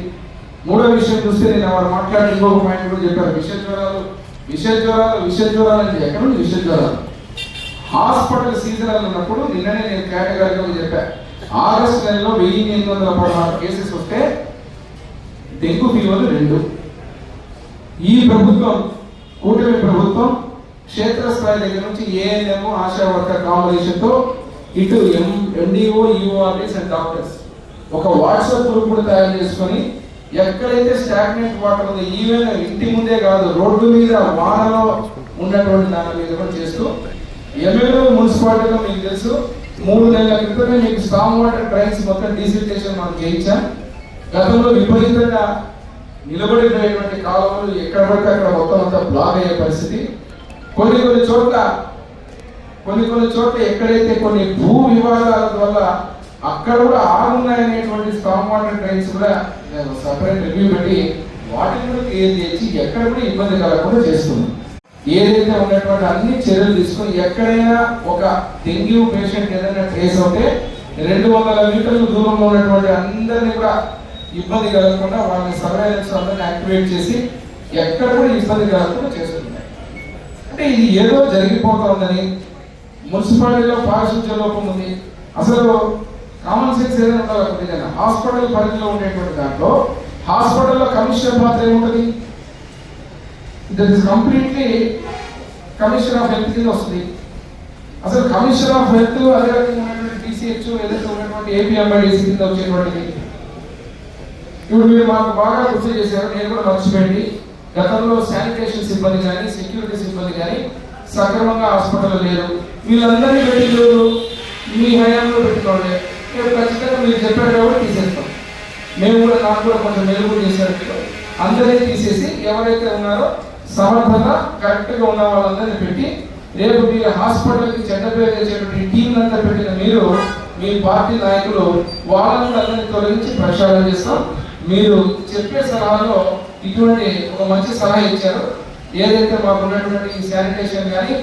మూడో విషయం చూస్తే నేను వారు మాట్లాడి ఇంకొక పాయింట్ కూడా చెప్పారు. విష జ్వరాలు అంటే ఎక్కడ ఉంది విష జ్వరాలు? హాస్పిటల్ సీజనల్ ఉన్నప్పుడు నిన్ననే నేను కేటగిరీగా చెప్పాను. ఆగస్టు నెలలో 1816 కేసెస్ వస్తే డెంగ్యూ ఫీవర్లు 2. ఈ ప్రభుత్వం కూటమి ప్రభుత్వం క్షేత్రస్థాయి దగ్గర నుంచి ఏఎన్ఎం ఆశా వర్కర్ కాంబినేషన్తో ఇటు ఎండిఓ యూఆర్ఎస్ అండ్ డాక్టర్స్ ఒక వాట్సాప్ గ్రూప్ కూడా తయారు చేసుకొని ఎక్కడైతే స్టాగ్నెంట్ వాటర్ ఉందో ఈవెన్ ఇంటి ముందే కాదు రోడ్డు మీద వానలో ఉన్నటువంటి దాని మీద కూడా చేస్తూ ఎమ్మెల్యే మున్సిపాలిటీలో మీకు తెలుసు 3 నెలల క్రితమే మీకు స్టామ్ వాటర్ డ్రైన్స్ మొత్తం డీసిల్టేషన్ మనం చేయించాం. గతంలో విపరీతంగా నిలబడిపోయేటువంటి కాలువలు ఎక్కడ పడితే అక్కడ మొత్తం అంతా బ్లాక్ అయ్యే పరిస్థితి. కొన్ని చోట్ల ఎక్కడైతే కొన్ని భూ వివాదాల వల్ల అక్కడ కూడా ఆగున్నాయనేటువంటి స్టామ్ వాటర్ డ్రైన్స్ కూడా సపరేట్ రివ్యూ పెట్టి వాటిని కూడా క్లియర్ చేసి ఎక్కడ కూడా ఇబ్బంది కలగకుండా చేస్తున్నాం. ఏదైతే ఉన్నటువంటి అన్ని చర్యలు తీసుకొని ఎక్కడైనా ఒక డెంగ్యూ పేషెంట్ ఏదైనా ట్రేస్ అవుతే 200 మీటర్ల దూరంలో ఉన్నటువంటి అందరినీ కూడా ఇబ్బంది కలగకుండా వాళ్ళని సర్వేలెన్స్ అందరినీ యాక్టివేట్ చేసి ఎక్కడ కూడా ఇబ్బంది కలగకుండా చేస్తున్నాయి. అంటే ఇది ఏదో జరిగిపోతుందని మున్సిపాలిటీలో పారిశుద్ధ్య లోపం ఉంది. అసలు కామన్ సెన్స్ ఏదైనా ఉండాలి. హాస్పిటల్ పరిధిలో ఉండేటువంటి దాంట్లో హాస్పిటల్లో కమిషనర్ పాత్ర ఏముంటుంది? That is completely commissioner of health కింద వస్తుంది. అసలు కమిషనర్ ఆఫ్ హెల్త్ అదే రకంగా ఉన్నటువంటి టీసీహెచ్ ఏదైతే ఉన్నటువంటి ఏపీఎంఐడిసి కింద వచ్చేటువంటిది. ఇప్పుడు మీరు మాకు బాగా గుర్తు చేశారు, నేను కూడా మర్చిపోయింది. గతంలో శానిటేషన్ సిబ్బంది కానీ సెక్యూరిటీ సిబ్బంది కానీ సక్రమంగా హాస్పిటల్లో లేరు. వీళ్ళందరినీ పెట్టిండు మీ హయాంలో పెట్టుకోండి. మేము ఖచ్చితంగా మీరు చెప్పారు కాబట్టి తీసేస్తాం. మేము కూడా నాకు కూడా కొంచెం మెరుగులు చేశారు. అందరినీ తీసేసి ఎవరైతే ఉన్నారో సమర్థత కరెక్ట్గా ఉన్న వాళ్ళందరినీ పెట్టి రేపు మీరు హాస్పిటల్కి చెడ్డ పేరు తెచ్చేటువంటి టీం అంతా పెట్టిన మీరు మీ పార్టీ నాయకులు వాళ్ళని కూడా అందరినీ తొలగించి ప్రక్షాళన చేస్తాం. మీరు చెప్పే సలహాలో ఇటువంటి ఒక మంచి సలహా ఇచ్చారు. ఏదైతే మాకు ఉన్నటువంటి శానిటేషన్ కానీ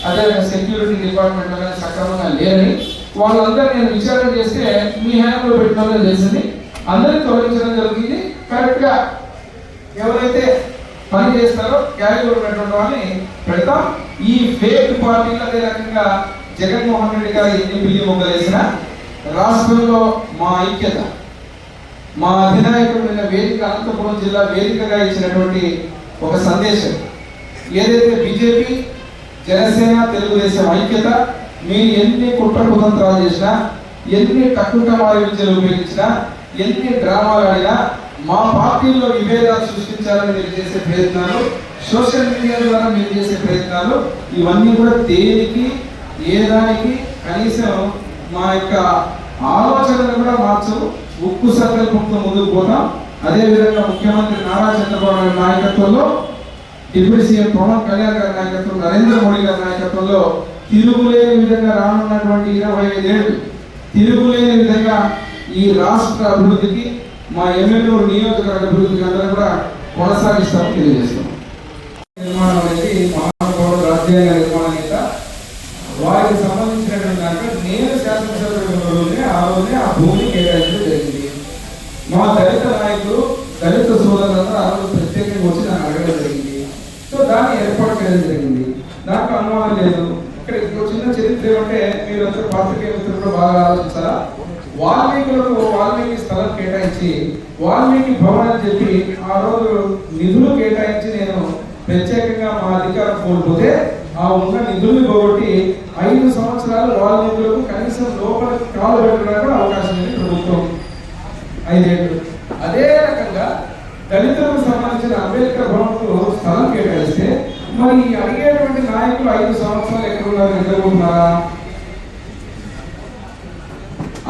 అదేవిధంగా సెక్యూరిటీ డిపార్ట్మెంట్లో కానీ సక్రమంగా లేరని వాళ్ళందరూ నేను విచారణ చేస్తే మీ హ్యాండ్లో పెట్టడం చేసింది. అందరినీ తొలగించడం జరిగింది. కరెక్ట్గా ఎవరైతే పని చేస్తారో క్యాలిబర్ ఉన్నటువంటి వాళ్ళని పెడతాం. ఈ ఫేక్ పార్టీలు అదే రకంగా జగన్మోహన్ రెడ్డి గారు ఎన్ని బిల్లు మొగ్గలేసిన రాష్ట్రంలో మా ఐక్యత, మా అధినాయకుడు వేదిక అనంతపురం జిల్లా వేదికగా ఇచ్చినటువంటి ఒక సందేశం ఏదైతే బీజేపీ జనసేన తెలుగుదేశం ఐక్యత మీరు ఎన్ని కుట్ర కుతంత్రాలు చేసినా ఎన్ని కట్టుటమారి విద్యలు ఉపయోగించినా ఎన్ని డ్రామాలు ఆడినా మా పార్టీల్లో విభేదాలు సృష్టించాలని మీరు చేసే ప్రయత్నాలు, సోషల్ మీడియా ద్వారా మీరు చేసే ప్రయత్నాలు ఇవన్నీ కూడా దేనికి ఏ దానికి కనీసం మా యొక్క ఆలోచనలు కూడా మార్చవు. ఉక్కు సంకల్పంతో ముందుకు పోతాం. అదేవిధంగా ముఖ్యమంత్రి నారా చంద్రబాబు నాయుడు నాయకత్వంలో, డిప్యూటీ సీఎం పవన్ కళ్యాణ్ గారి నాయకత్వం, నరేంద్ర మోడీ గారి నాయకత్వంలో తిరుగులేని విధంగా రానున్నటువంటి 25 ఏళ్ళు తిరుగులేని విధంగా ఈ రాష్ట్ర అభివృద్ధికి మా ఎమ్మెల్యేలు నియోజకవర్గ అభివృద్ధికి అందరూ కూడా కొనసాగిస్తామని తెలియజేస్తాం. నిర్మాణం అనేది మహానుభావుడు రాజ్యాంగ నిర్మాణం కింద వారికి సంబంధించినటువంటి దాంట్లో నేను శాసనసభ్యులు ఆ రోజునే ఆ భూమిని కేటాయించడం జరిగింది. మా దళిత నాయకులు దళిత సోదరులందరూ ఆ రోజు ప్రత్యేకంగా వచ్చి దాన్ని అడగడం జరిగింది. సో దాన్ని ఏర్పాటు చేయడం జరిగింది. దాంట్లో అనుమానం లేదు. ఇక్కడ చిన్న చరిత్ర ఏమంటే మీరు అందరూ పాత్రికేయ మిత్రులు కూడా బాగా ఆలోచించాలా. వాల్మీకి స్థలం కేటాయించి వాల్మీకి భవన్ అని చెప్పి ఆ రోజు నిధులు కేటాయించి నేను ప్రత్యేకంగా మా అధికారం కోల్పోతే ఆ ఉన్న నిధుల్ని పోగొట్టి 5 సంవత్సరాలు వాల్మీకులకు కనీసం లోపలికి కాలు పెట్టడానికి అవకాశం ఉంది ప్రభుత్వం 5 ఏళ్ళు. అదే రకంగా దళితులకు సంబంధించిన అంబేద్కర్ భవన్కు స్థలం కేటాయిస్తే మరి అడిగేటువంటి నాయకులు 5 సంవత్సరాలు ఎక్కడ ఉన్నారు, ఎదుర్కొంటున్నారా?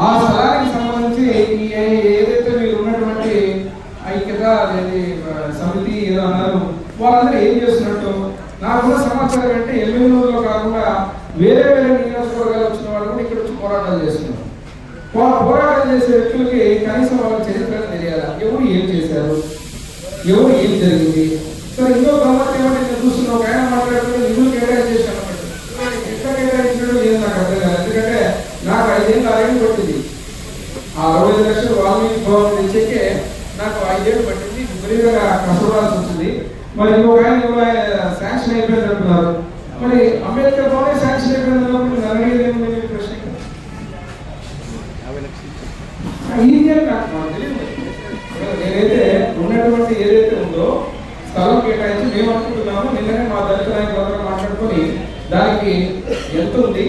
ఆ స్థలానికి సంబంధించి ఏదైతే మీరు ఉన్నటువంటి ఐక్యత సమితి ఏదో అన్నారు, వాళ్ళందరూ ఏం చేస్తున్నట్టు నాకున్న సమాచారం అంటే ఎమ్మెల్యేలో కాకుండా వేరే నియోజకవర్గాలు వచ్చిన వాళ్ళు కూడా ఇక్కడ వచ్చి పోరాటాలు చేస్తున్నారు. పోరాటాలు చేసే వ్యక్తులకి కనీసం వాళ్ళ చరిత్ర తెలియాలా, ఎవరు ఏం చేశారు, ఎవరు ఏం జరిగింది. సరే ఇంకో గవర్నమెంట్ ఏమంటే నేను చూస్తున్నా ఒక ఆయన మాట్లాడుతుంటే నిధులు కేటాయించి చేశాను అన్నట్టు. ఎట్లా కేటాయించడం లేదు నాకు అర్థం కాదు. ఎందుకంటే నాకు 5 ఏళ్ళు 6 ఏళ్ళు పట్టింది. ఆ 65 లక్షలు వాల్మీకి భవన్ తెచ్చేకే నాకు 5 ఏళ్ళు పట్టింది. విపరీతంగా కష్టపడాల్సి వచ్చింది. మరి ఇంకొక ఆయన శాంక్షన్ అయిపోయింది అంటున్నారు. మరి అంబేద్కర్ భవనే శాంక్షన్ అయిపోయింది అన్నప్పుడు నన్ను ప్రశ్న నేనైతే ఉన్నటువంటి ఏదైతే ఉందో స్థలం కేటాయించి మేము అనుకుంటున్నాము. నిన్ననే మా దళిత నాయకులందరూ మాట్లాడుకొని దానికి ఎంత ఉంది,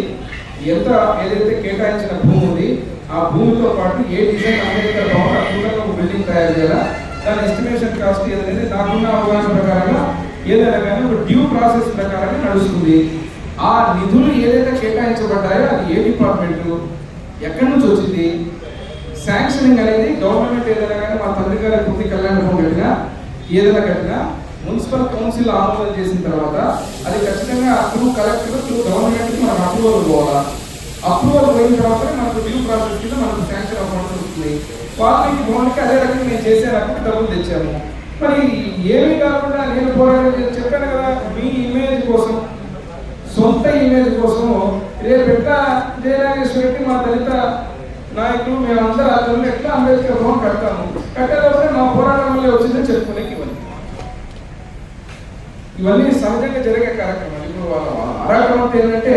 ఎంత ఏదైతే కేటాయించిన భూమి ఉంది, ఆ భూమితో పాటు ఏ డిజైన్ అంబేద్కర్ భవన్ అద్భుతంగా బిల్డింగ్ తయారు చేయాలా, దాని ఎస్టిమేషన్ కాస్ట్ ఏదైతే నాకున్న అవగాహన ప్రకారంగా ఏదైనా కానీ ఒక డ్యూ ప్రాసెస్ ప్రకారంగా నడుస్తుంది. ఆ నిధులు ఏదైతే కేటాయించబడ్డాయో అది ఏ డిపార్ట్మెంట్, ఎక్కడి నుంచి వచ్చింది, శాంక్షనింగ్ అనేది గవర్నమెంట్ ఏదైనా కానీ మా తండ్రి గారి పూర్తి కళ్యాణ భవన్ కట్టినా ఏదైనా కట్టినా మున్సిపల్ కౌన్సిల్ ఆమోదం చేసిన తర్వాత అది ఖచ్చితంగా త్రూ కలెక్టర్ త్రూ గవర్నమెంట్కి మనకు అప్రూవల్ పోవాలా. అప్రూవల్ పోయిన తర్వాత మనకు డ్యూ ప్రాసెస్ కింద మనకు శాంక్షన్ అవ్వాల్సి వస్తుంది. వాల్మీకి భవన్కి అదే రకంగా నేను చేసేటప్పుడు డబ్బులు తెచ్చాము. మరి ఏమీ కాకుండా నేను పోరాటం చెప్పాను కదా, మీ ఇమేజ్ కోసం, సొంత ఇమేజ్ కోసం రేపు ఎట్లా జయనాగేశ్వర మా దళిత నాయకులు మేమందరూ అతను ఎట్లా అంబేద్కర్ భవన్ కడతాము, కట్టేటప్పుడే మా పోరాటం వల్ల వచ్చిందని చెప్పుకునేకి ఇవన్నీ సహజంగా జరిగే కార్యక్రమాలు. ఇప్పుడు వాళ్ళ ఆరాక్రమం ఏంటంటే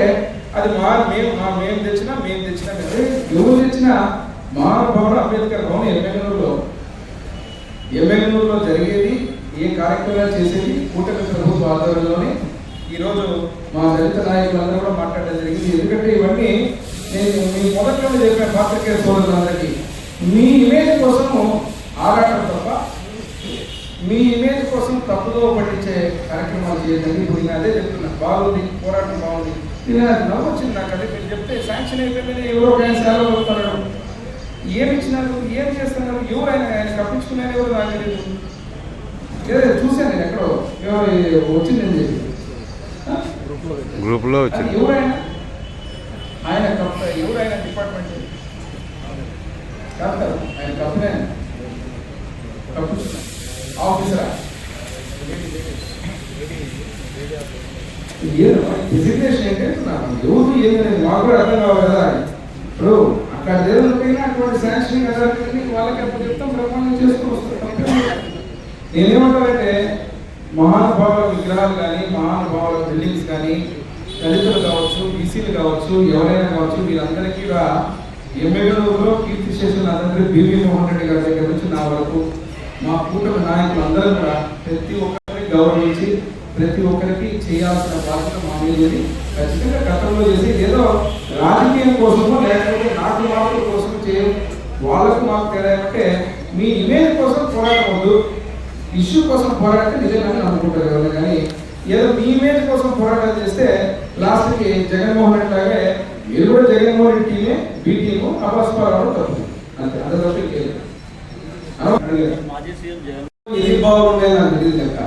అది మేము తెచ్చినా ఎవరు తెచ్చినా మహానుభావుడు అంబేద్కర్ భవన్ ఎమ్మెల్యేలో జరిగేది, ఏ కార్యక్రమాలు చేసేది కూటమి ప్రభుత్వ ఆధ్వర్యంలోనే. ఈరోజు మా దళిత నాయకులందరూ కూడా మాట్లాడడం జరిగింది. ఎందుకంటే ఇవన్నీ నేను మీ మొదట్లోనే చెప్పిన పాత్రికేయ సోదరులందరికీ మీ ఇమేజ్ కోసము ఆరాటం తప్ప మీ ఇమేజ్ కోసం తప్పుదో పట్టించే కార్యక్రమాలు చేయదండి. ఇప్పుడు నేను అదే చెప్తున్నా, బాగుంది పోరాటం బాగుంది. నేను నవ్వొచ్చింది నాకు. అదే మీరు చెప్తే శాంక్షన్ అయిపోయిందని ఎవరో ఒక ఆయన సేవలు అవుతున్నాడు, ఏమి ఇచ్చినారు, ఏం చేస్తున్నారు, ఎవరు ఆయన కప్పించుకున్నారు, ఎవరు నాకు తెలియదు. లేదా చూశాను నేను ఎక్కడో ఎవరు వచ్చిందని చెప్పి గ్రూప్లో వచ్చింది. ఎవరైనా ఆయన ఎవరైనా డిపార్ట్మెంట్ కాదు, ఆయన కంపెనీ ఆఫీసరా డిజిగ్నేషన్ ఏంటంటే నాకు ఎవరు ఏదైనా మాకు కూడా అర్థం కావాలి కదా. ఇప్పుడు అక్కడ దేవుడికైనా అటువంటి శాంక్షనింగ్ అథారిటీని వాళ్ళకి అప్పుడు చెప్తాం, ప్రమాణం చేసుకుని వస్తారు. నేనేమంటానంటే మహానుభావుల విగ్రహాలు కానీ మహానుభావుల బిల్డింగ్స్ కానీ దళితులు కావచ్చు, బీసీలు కావచ్చు, ఎవరైనా కావచ్చు, వీరందరికీ కూడా ఎమ్మెల్యేలో కీర్తి చేసిన అందరికీ బీవీ మోహన్ రెడ్డి గారి దగ్గర నుంచి నా వరకు మా కూటమి నాయకులు అందరూ కూడా ప్రతి ఒక్కరిని గౌరవించి ప్రతి ఒక్కరికి చేయాల్సిన బాధ్యత మా మీద ఖచ్చితంగా గతంలో చేసి ఏదో రాజకీయం కోసమో లేకపోతే నాకు మార్పుల కోసం చేయం. వాళ్ళకు మాకు తేడా అంటే మీ ఇమేజ్ కోసం పోరాడవద్దు, ఇష్యూ కోసం పోరాడితే నిజంగానే అనుకుంటారు కదా. కానీ ఏదో మీ ఇమేజ్ కోసం పోరాటం చేస్తే లాస్ట్కి జగన్మోహన్ రెడ్డి లాగే మీరు కూడా జగన్మోహన్ రెడ్డి టీమే బీ టీము అపస్పారాలు తప్పు అంతే. అంత తప్ప ఎన్ని బాగుండే నాకు తెలియదు లెక్క,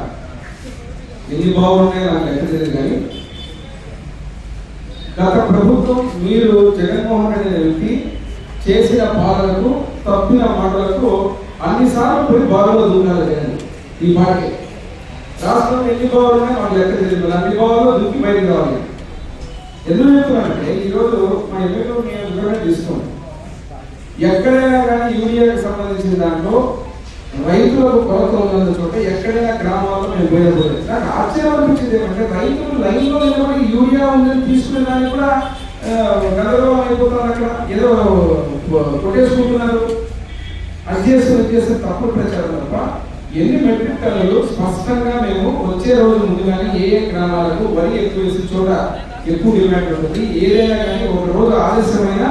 ఎన్ని బాగుండే నాకు లెక్క తెలియదు. కానీ గత ప్రభుత్వం మీరు జగన్మోహన్ రెడ్డి వ్యక్తి చేసిన పాలనకు తప్పిన మాటలకు అన్నిసార్లు పోయి బావులో దూకాలి జగన్. ఈ పార్టీ రాష్ట్రంలో ఎన్ని బావులు ఉన్నాయి మాకు లెక్క తెలియదు. అన్ని బావుల్లో దూకి బయటకు రావాలి. ఎందుకు చెప్తున్నానంటే ఈరోజు మా ఎమ్మెల్యే నియోజకవర్గం తీసుకోండి. ఎక్కడైనా కానీ యూరియాకి సంబంధించిన దాంట్లో రైతులకు కొరత ఉన్న చోట ఎక్కడైనా గ్రామాల్లో మేము పోయినప్పుడు నాకు ఆశ్చర్యం అనిపించింది ఏమంటే రైతులు లైన్లో నిలబడి యూరియా ఉందని తీసుకునే దానికి కూడా గందరగోళం అయిపోతున్నారు. అక్కడ ఏదో కొట్టేసుకుంటున్నారు. అది చేస్తే తప్పుడు ప్రచారం తప్ప ఎన్ని మెట్రిక్ టన్నులు స్పష్టంగా మేము వచ్చే రోజు ముందుగానే ఏ గ్రామాలకు వరి ఎక్కువ వేసిన చోట ఎక్కువ డిమాండ్ ఉంటుంది. ఏదైనా కానీ ఒక రోజు ఆలస్యమైన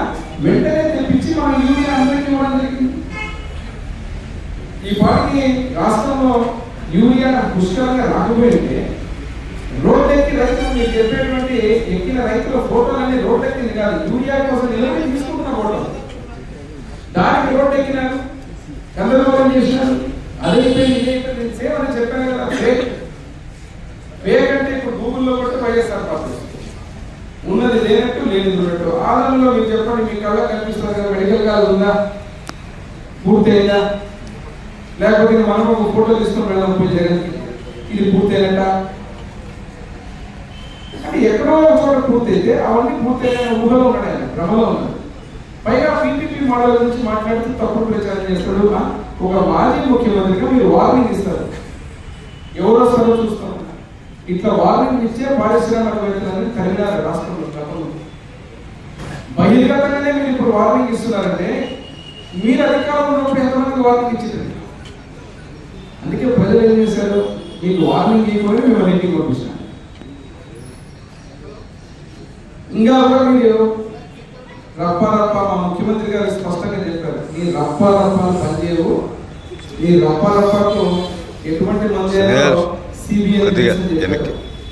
వెంటనే తెప్పించి మన యూరియా అందరికీ ఇవ్వడం జరిగింది. ఈ పార్టీ రాష్ట్రంలో యూరియా పుష్కలంగా రాకపోయింటే రోడ్డెక్కి రైతులు మీరు చెప్పేటువంటి ఎక్కిన రైతుల ఫోటోలన్నీ రోడ్డెక్కింది కాదు, యూరియా కోసం నిలబడి తీసుకుంటున్న ఫోటో. దానికి రోడ్డెక్కినారు, గందరగోళం చేసినారు. అదైపోయింది ఇదైపోయింది సేమ్ అని చెప్పాను కదా. ఫేక్ అంటే ఇప్పుడు గూగుల్లో కొట్టి వైఎస్ఆర్ పార్టీ ఉన్నది లేనట్టు లేనిది ఉన్నట్టు. ఆదంలో మీరు చెప్పండి, మీ కళ్ళ కనిపిస్తుంది కదా మెడికల్ కాలేజ్ ఉందా, పూర్తయిందా? లేకపోతే మనం ఒక ఫోటో తీసుకుని వెళ్దాం పోయి జగన్ ఇది పూర్తయినట్ట అంటే ఎక్కడో ఒక చోట పూర్తయితే అవన్నీ పూర్తయిన ఊహలో ఉన్నాడు, ఆయన భ్రమలో ఉన్నాడు. పైగా పీపీపీ మోడల్ గురించి మాట్లాడుతూ తప్పుడు ప్రచారం చేస్తాడు. ఒక మాజీ ముఖ్యమంత్రిగా మీరు వార్నింగ్ ఇస్తారు, ఎవరో వస్తారో చూస్తాం. ఇట్లా వార్నింగ్ ఇచ్చే పారిశ్రామికవేత్తలని కలిగినారు రాష్ట్రంలో. బహిర్గతంగానే మీరు ఇప్పుడు వార్నింగ్ ఇస్తున్నారంటే మీరు అధికారంలో ఉన్నప్పుడు ఎంతమందికి వార్నింగ్ ఇచ్చింది? అందుకే ప్రజలు ఏం చేశారు, మీకు వార్నింగ్ ఇవ్వని మిమ్మల్ని ఇంటికి పంపిస్తాను. ఇంకా కూడా మీరు రప్ప మా ముఖ్యమంత్రి గారు స్పష్టంగా చెప్పారు, ఈ రప్పాలు పనిచేయవు, ఈ రప్పకు ఎటువంటి మంది సిబిఐ.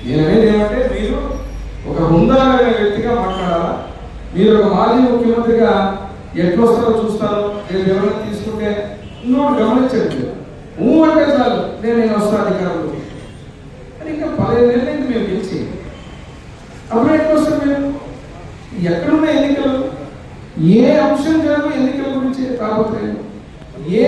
నేననేది ఏమంటే మీరు ఒక హుందాలైన వ్యక్తిగా మాట్లాడాలా. మీరు ఒక మాజీ ముఖ్యమంత్రిగా ఎట్లొస్తారో చూస్తారో, రేపు ఎవరైనా తీసుకుంటే ఇంకోటి గమనించండి. అంటే చాలు నేను వస్తాను అధికారులు అని. ఇంకా 15 ఏళ్ళైంది మేము గెలిచి, అప్పుడు ఎట్లా వస్తారు మేము? ఎక్కడున్న ఎన్నికలు, ఏ అంశం జరుగు ఎన్నికల గురించి రాబోతున్నాయి, ఏ